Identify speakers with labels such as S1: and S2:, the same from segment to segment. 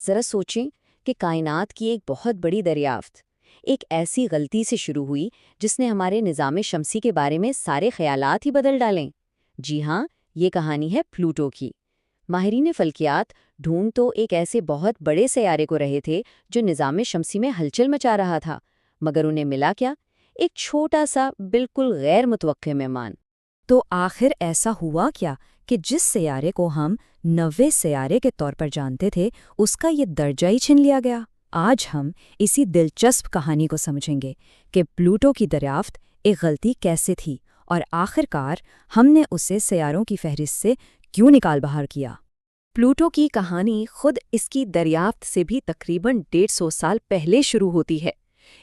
S1: ذرا سوچیں کہ کائنات کی ایک بہت بڑی دریافت ایک ایسی غلطی سے شروع ہوئی جس نے ہمارے نظام شمسی کے بارے میں سارے خیالات ہی بدل ڈالیں۔ جی ہاں، یہ کہانی ہے پلوٹو کی۔ ماہرین فلکیات ڈھونڈ تو ایک ایسے بہت بڑے سیارے کو رہے تھے جو نظام شمسی میں ہلچل مچا رہا تھا، مگر انہیں ملا کیا؟ ایک چھوٹا سا بالکل غیر متوقع مہمان۔
S2: تو آخر ایسا ہوا کیا کہ جس سیارے کو ہم نوے سیارے کے طور پر جانتے تھے اس کا یہ درجہ ہی چھن لیا گیا؟ آج ہم اسی دلچسپ کہانی کو سمجھیں گے کہ پلوٹو کی دریافت ایک غلطی کیسے تھی اور آخرکار ہم نے اسے سیاروں کی فہرست سے کیوں نکال باہر کیا۔
S3: پلوٹو کی کہانی خود اس کی دریافت سے بھی تقریباً 150 سال پہلے شروع ہوتی ہے۔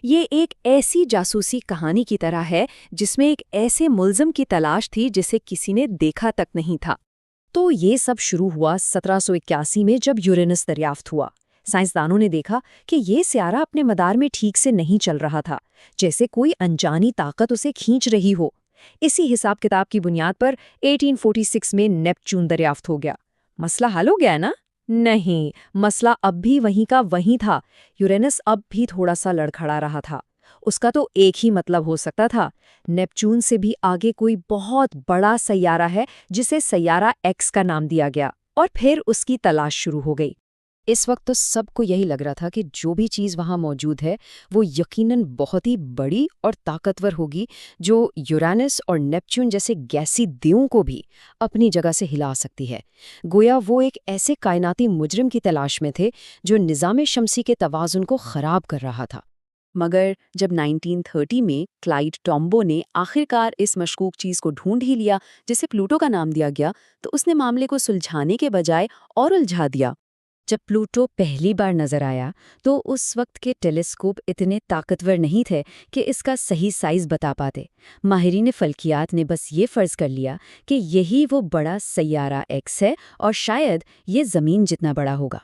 S3: یہ ایک ایسی جاسوسی کہانی کی طرح ہے جس میں ایک ایسے ملزم کی تلاش تھی جسے کسی نے دیکھا تک نہیں تھا۔
S2: تو یہ سب شروع ہوا 1781 میں جب یورینس دریافت ہوا۔ سائنسدانوں نے دیکھا کہ یہ سیارہ اپنے مدار میں ٹھیک سے نہیں چل رہا تھا، جیسے کوئی انجانی طاقت اسے کھینچ رہی ہو۔ اسی حساب کتاب کی بنیاد پر 1846 میں نیپچون دریافت ہو گیا۔ مسئلہ حل ہو گیا نا؟ نہیں، مسئلہ اب بھی وہیں کا وہیں تھا۔ یورینس اب بھی تھوڑا سا لڑکھڑا رہا تھا۔ اس کا تو ایک ہی مطلب ہو سکتا تھا، نیپچون سے بھی آگے کوئی بہت بڑا سیارہ ہے جسے سیارہ ایکس کا نام دیا گیا، اور پھر اس کی تلاش شروع ہو گئی۔ اس وقت تو سب کو یہی لگ رہا تھا کہ جو بھی چیز وہاں موجود ہے وہ یقیناً بہت ہی بڑی اور طاقتور ہوگی، جو یورینس اور نیپچون جیسے گیسی دیوں کو بھی اپنی جگہ سے ہلا سکتی ہے۔ گویا وہ ایک ایسے کائناتی مجرم کی تلاش میں تھے جو نظام شمسی کے توازن کو خراب کر رہا تھا۔
S3: مگر جب 1930 میں کلائڈ ٹامبو نے آخرکار اس مشکوک چیز کو ڈھونڈ ہی لیا جسے پلوٹو کا نام دیا گیا، تو اس نے معاملے کو سلجھانے کے بجائے اور الجھا دیا۔
S2: جب پلوٹو پہلی بار نظر آیا تو اس وقت کے ٹیلیسکوپ اتنے طاقتور نہیں تھے کہ اس کا صحیح سائز بتا پاتے۔ ماہرین فلکیات نے بس یہ فرض کر لیا کہ یہی وہ بڑا سیارہ ایکس ہے اور شاید یہ زمین جتنا بڑا ہوگا۔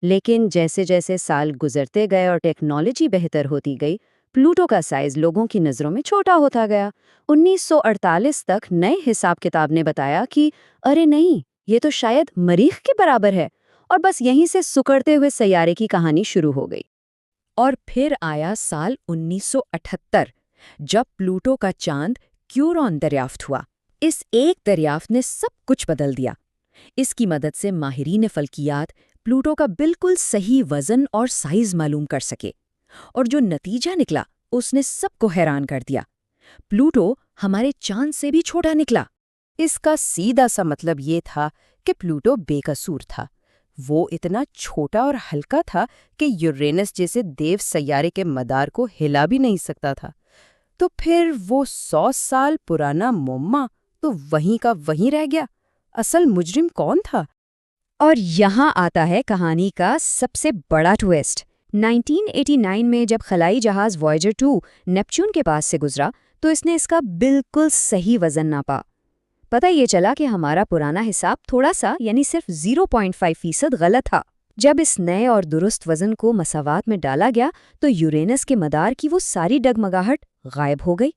S1: لیکن جیسے جیسے سال گزرتے گئے اور ٹیکنالوجی بہتر ہوتی گئی، پلوٹو کا سائز لوگوں کی نظروں میں چھوٹا ہوتا گیا۔ 1948 تک نئے حساب کتاب نے بتایا کہ ارے نہیں، یہ تو شاید مریخ کے برابر ہے، اور بس یہیں سے سکڑتے ہوئے سیارے کی کہانی شروع ہو گئی۔
S2: اور پھر آیا سال 1978 جب پلوٹو کا چاند کیورون دریافت ہوا۔ اس ایک دریافت نے سب کچھ بدل دیا۔ اس کی مدد سے ماہرین فلکیات پلوٹو کا بالکل صحیح وزن اور سائز معلوم کر سکے، اور جو نتیجہ نکلا اس نے سب کو حیران کر دیا۔ پلوٹو ہمارے چاند سے بھی چھوٹا نکلا۔
S4: اس کا سیدھا سا مطلب یہ تھا کہ پلوٹو بے قصور تھا۔ وہ اتنا چھوٹا اور ہلکا تھا کہ یورینس جیسے دیو سیارے کے مدار کو ہلا بھی نہیں سکتا تھا۔ تو پھر وہ 100 سال پرانا معمہ تو وہیں کا وہیں رہ گیا۔ اصل مجرم کون تھا؟
S2: اور یہاں آتا ہے کہانی کا سب سے بڑا ٹویسٹ۔ 1989 میں جب خلائی جہاز وائجر 2 نیپچون کے پاس سے گزرا تو اس نے اس کا بالکل صحیح وزن ناپا۔ پتہ یہ چلا کہ ہمارا پرانا حساب تھوڑا سا یعنی صرف 0.5% غلط تھا۔ جب اس نئے اور درست وزن کو مساوات میں ڈالا گیا تو یورینس کے مدار کی وہ ساری ڈگمگاہٹ غائب ہو گئی۔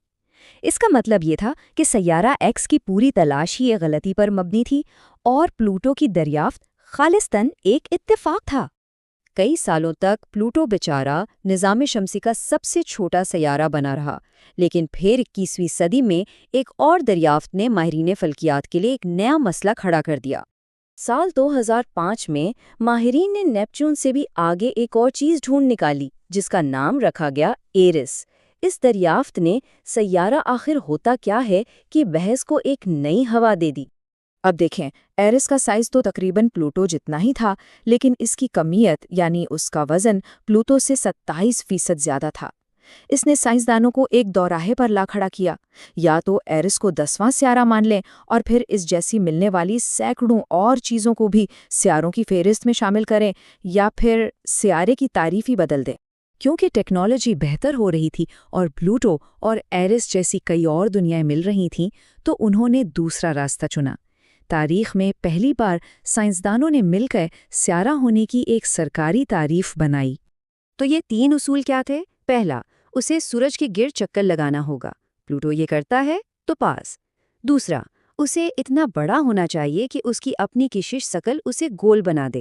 S2: اس کا مطلب یہ تھا کہ سیارہ ایکس کی پوری تلاش ہی ایک غلطی پر مبنی تھی، اور پلوٹو کی دریافت خالصتاً ایک اتفاق تھا۔
S1: کئی سالوں تک پلوٹو بیچارہ نظام شمسی کا سب سے چھوٹا سیارہ بنا رہا، لیکن پھر 21ویں صدی میں ایک اور دریافت نے ماہرین فلکیات کے لیے ایک نیا مسئلہ کھڑا کر دیا۔ سال 2005 میں ماہرین نے نیپچون سے بھی آگے ایک اور چیز ڈھونڈ نکالی جس کا نام رکھا گیا ایرس۔ اس دریافت نے سیارہ آخر ہوتا کیا ہے کہ بحث کو ایک نئی ہوا دے دی۔
S4: اب دیکھیں، ایرس کا سائز تو تقریباً پلوٹو جتنا ہی تھا، لیکن اس کی کمیت یعنی اس کا وزن پلوٹو سے 27% زیادہ تھا۔ اس نے سائنسدانوں کو ایک دوراہے پر لا کھڑا کیا۔ یا تو ایرس کو 10واں سیارہ مان لیں اور پھر اس جیسی ملنے والی سینکڑوں اور چیزوں کو بھی سیاروں کی فہرست میں شامل کریں، یا پھر سیارے کی تعریف ہی بدل دیں۔
S2: کیونکہ ٹیکنالوجی بہتر ہو رہی تھی اور پلوٹو اور ایرس جیسی کئی اور دنیایں مل رہی تھیں، تو انہوں نے دوسرا راستہ چنا۔ تاریخ میں پہلی بار سائنسدانوں نے مل کر سیارہ ہونے کی ایک سرکاری تعریف بنائی۔
S1: تو یہ 3 اصول کیا تھے؟ پہلا، اسے سورج کے گرد چکر لگانا ہوگا، پلوٹو یہ کرتا ہے تو پاس۔ دوسرا، اسے اتنا بڑا ہونا چاہیے کہ اس کی اپنی کشش شکل اسے گول بنا دے،